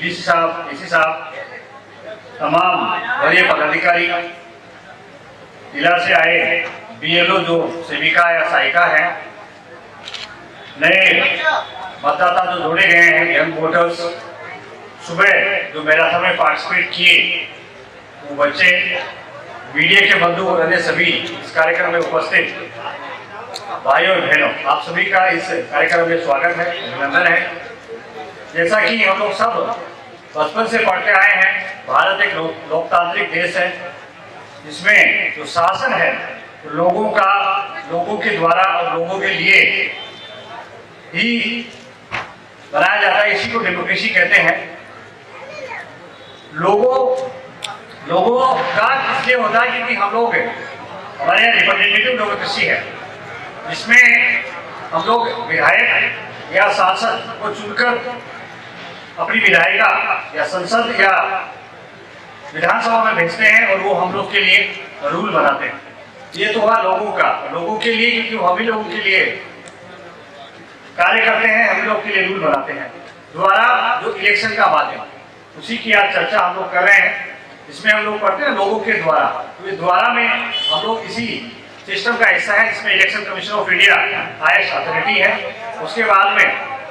DDC साहब, DC साहब, तमाम वरीय पदाधिकारी, जिला से आए बीएलओ जो सेविका या सहायिका है, नए मतदाता जो जोड़े गए हैं, यंग वोटर्स, सुबह जो मैराथन में पार्टिसिपेट किए वो बच्चे, मीडिया के बंधु और अन्य सभी इस कार्यक्रम में उपस्थित भाई और बहनों, आप सभी का इस कार्यक्रम में स्वागत है, अभिनंदन है। जैसा कि हम लोग सब बचपन से पढ़ते आए हैं, भारत एक लोकतांत्रिक देश है जिसमें जो शासन है लोगों का, लोगों के द्वारा और लोगों के लिए ही बनाया जाता है। इसी को डेमोक्रेसी कहते हैं। लोगों का इसलिए होता है क्योंकि हम लोग, हमारे यहाँ रिप्रेजेंटेटिव डेमोक्रेसी है जिसमें हम लोग विधायक या सांसद को चुनकर अपनी विधायिका या संसद या विधानसभा में भेजते हैं और वो हम लोग के लिए रूल बनाते हैं। ये तो हुआ लोगों का, लोगों के लिए, क्योंकि वो हम ही लोगों के लिए कार्य करते हैं, हम लोग के लिए रूल बनाते हैं द्वारा जो इलेक्शन का माध्यम, उसी की आज चर्चा हम लोग कर रहे हैं। इसमें हम लोग पढ़ते हैं लोगों के द्वारा, तो इस द्वारा में हम लोग इसी सिस्टम का हिस्सा है जिसमें election commission of India highest authority है। उसके बाद में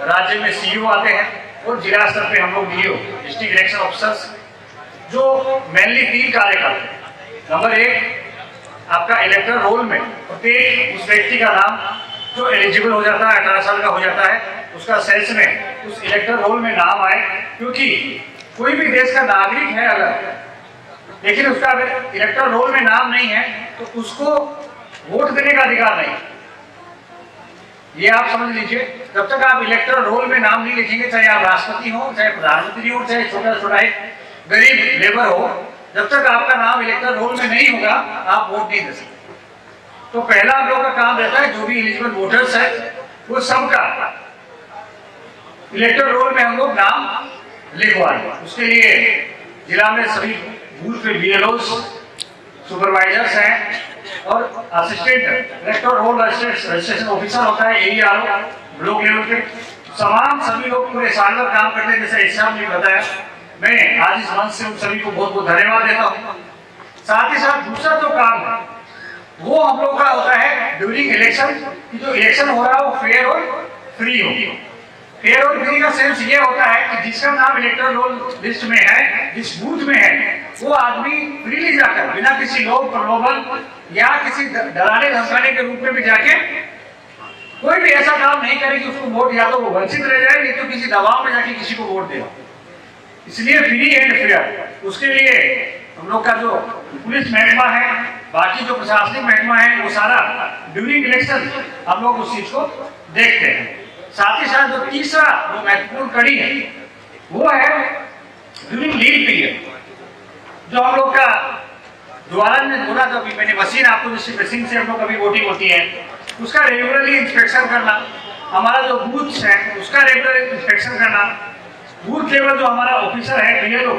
राज्य में सीईओ आते हैं और जिला स्तर पे हम लोग डीओ, डिस्ट्रिक्ट इलेक्शन ऑफिसर्स, जो मेनली 3 कार्य करते हैं। नंबर 1, आपका इलेक्टर रोल में प्रत्येक उस व्यक्ति का नाम जो एलिजिबल हो जाता है, 18 साल का हो जाता है, उसका सेल्स में उस इलेक्टर रोल में नाम आए। क्योंकि कोई भी देश का नागरिक है अगर, लेकिन उसका अगर इलेक्टर रोल में नाम नहीं है तो उसको वोट देने का अधिकार नहीं। ये आप समझ लीजिए, जब तक आप इलेक्टर रोल में नाम नहीं लिखेंगे, चाहे आप राष्ट्रपति हो, चाहे प्रधानमंत्री हो, चाहे छोटा छोटा एक गरीब लेबर हो, जब तक आपका नाम इलेक्टर रोल में नहीं होगा आप वोट नहीं दे सकते। तो पहला हम लोग का काम रहता है, जो भी एलिजिबल वोटर्स है वो सबका इलेक्टर रोल में हम लोग नाम लिखवाएंगे। उसके लिए जिला में सभी बूथ पे बीएलओस, सुपरवाइजर्स हैं और assistant elector roll registration officer होता है, एईआरओ ब्लॉक लेवल पे। तमाम सभी लोग पूरे साल भर काम करते हैं। जैसे इस्लाम ने बताया, मैं आज इस मंच से उन सभी को बहुत बहुत धन्यवाद देता हूँ। साथ ही साथ दूसरा जो काम है वो हम लोग का होता है ड्यूरिंग इलेक्शन, जो इलेक्शन हो रहा है वो फेयर और फ्री हो। फेयर और फ्री का सेंस ये होता है कि जिसका नाम इलेक्टर रोल लिस्ट में है, जिस बूथ में है, वो आदमी फ्रीली जाकर बिना किसी लोभ प्रलोभन या किसी डराने धमकाने के रूप में भी जाके कोई भी ऐसा काम नहीं करे कि उसको वोट या तो वो वंचित रह जाए या तो किसी दबाव में जाके किसी को वोट दे। इसलिए फ्री एंड फेयर, उसके लिए हम लोग का जो पुलिस महकमा है, बाकी जो प्रशासनिक महकमा है, वो सारा ड्यूरिंग इलेक्शन हम लोग उस चीज को देखते हैं। साथ ही साथ जो तीसरा जो महत्वपूर्ण कड़ी है वो है ड्यूरिंग लीड पीरियड, जो हम लोग का द्वारा ने बोला था, अभी मैंने मशीन आपको जिस मशीन से हम लोग कभी वोटिंग होती है उसका रेगुलरली इंस्पेक्शन करना, हमारा जो बूथ है उसका रेगुलर इंस्पेक्शन करना, बूथ लेवल जो हमारा ऑफिसर है बीएलओ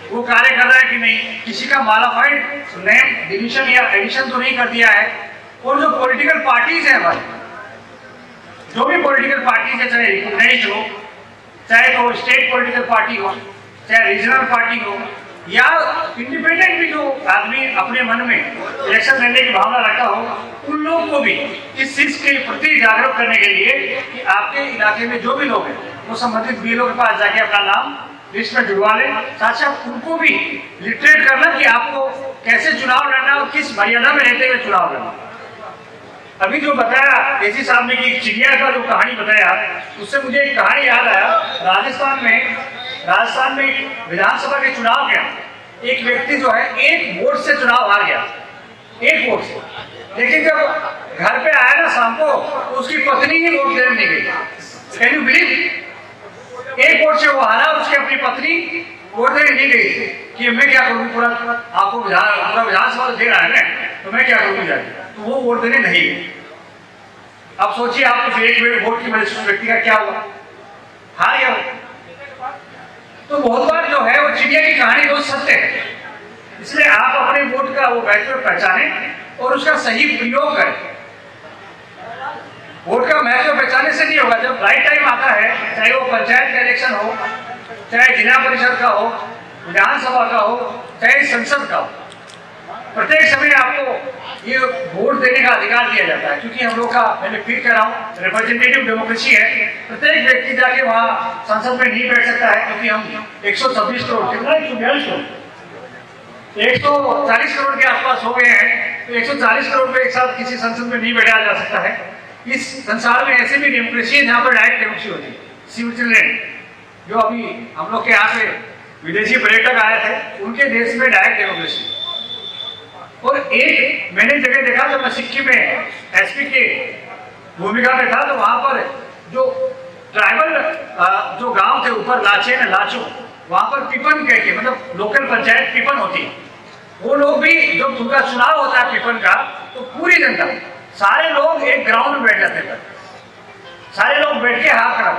वो कार्य कर रहा है कि नहीं, किसी का मॉडिफाइड नेम डिलीशन या एडिशन तो नहीं कर दिया है। और जो पॉलिटिकल पार्टीज है हमारी, जो भी पॉलिटिकल पार्टीज है, चाहे रिकॉग्नाइज्ड हो, चाहे तो स्टेट पॉलिटिकल पार्टी हो, चाहे रीजनल पार्टी हो, या इंडिपेंडेंट भी जो आदमी अपने मन में इलेक्शन लड़ने की भावना रखता हो, उन लोगों को भी इस चीज के प्रति जागरूक करने के लिए कि आपके इलाके में जो भी लोग हैं वो संबंधित बीएलओ के पास जाके अपना नाम लिस्ट में जुड़वा लें। साथ साथ उनको भी लिटरेट करना कि आपको कैसे चुनाव लड़ना और किस मर्यादा में रहते हुए चुनाव लड़ना। अभी जो बताया एसी साहब ने कि चिड़िया का जो कहानी बताया, उससे मुझे एक कहानी याद आया। राजस्थान में विधानसभा के चुनाव के एक व्यक्ति जो है 1 वोट से चुनाव हार गया, 1 वोट से। लेकिन जब घर पे आया ना शाम को, तो उसकी पत्नी ही वोट देने नहीं गई। Can you believe? 1 वोट से वो हारा, उसकी अपनी पत्नी वोट देने नहीं गई कि मैं क्या करूँ, पूरा आपको पूरा विधानसभा दे रहा है ना, तो मैं क्या करूँ जाके, तो वो वोट देने नहीं गई। अब सोचिए आपको 1 वोट की वजह से उस व्यक्ति का क्या हुआ, हार गया। तो बहुत बार जो है वो चिड़िया की कहानी बहुत सत्य है। इसलिए आप अपने वोट का वो महत्व पहचानें और उसका सही प्रयोग करें। वोट का महत्व पहचानने से नहीं होगा, जब राइट टाइम आता है, चाहे वो पंचायत का इलेक्शन हो, चाहे जिला परिषद का हो, विधानसभा का हो, चाहे संसद का हो, प्रत्येक समय आपको ये वोट देने का अधिकार दिया जाता है। क्योंकि हम लोग का, मैंने फिर कह रहा हूँ, रिप्रेजेंटेटिव डेमोक्रेसी है। प्रत्येक व्यक्ति जाके वहाँ संसद में नहीं बैठ सकता है, क्योंकि हम 126 करोड़, कितना 142 करोड़, 140 करोड़ के आसपास हो गए हैं। तो 140 करोड़ को एक साथ किसी संसद में नहीं बैठाया जा सकता है। इस संसार में ऐसे भी डेमोक्रेसी है जहाँ पर डायरेक्ट डेमोक्रेसी होती है। स्विट्जरलैंड, जो अभी हम लोग के यहाँ पे विदेशी पर्यटक आए थे, उनके देश में डायरेक्ट डेमोक्रेसी। और एक मैंने जगह देखा, जब मैं सिक्किम में एसपी के भूमिका में था, तो वहां पर जो ट्राइबल जो गांव थे ऊपर लाचे में लाचो, वहां पर पिपन कह के, मतलब लोकल पंचायत पिपन होती है, वो लोग भी, जब उनका चुनाव होता है पिपन का, तो पूरी जनता, सारे लोग एक ग्राउंड में बैठ जाते हैं, सारे लोग बैठ के हाथ खड़ा,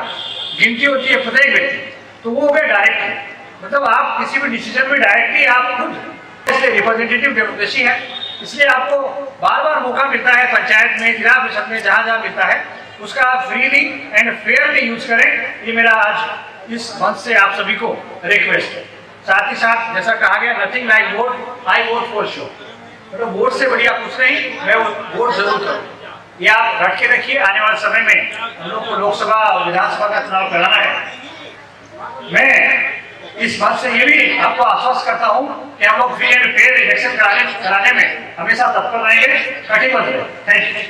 गिनती होती है प्रत्येक व्यक्ति, तो वो हो गए डायरेक्ट। मतलब आप किसी भी डिसीजन में डायरेक्टली आप खुद, इसलिए रिप्रेजेंटेटिव डेमोक्रेसी है। इसलिए आपको बार बार मौका मिलता है पंचायत में, जिला परिषद में, जहां जहां मिलता है उसका फ्रीली एंड फेयरली यूज करें। ये मेरा आज इस मंच से आप सभी को रिक्वेस्ट है। साथ ही साथ जैसा कहा गया, nothing like what, I vote for show. मतलब वोट से बढ़िया कुछ नहीं, मैं वोट जरूर करूँ। ये आप रट के रखिए। आने वाले समय में हम लोग को लोकसभा और विधानसभा का चुनाव कराना है। मैं इस बात से ये भी आपको आश्वस्त करता हूं कि हम लोग फ्री एंड फेयर इलेक्शन कराने में हमेशा तत्पर रहेंगे, कटिबद्ध रहेंगे। Thank you.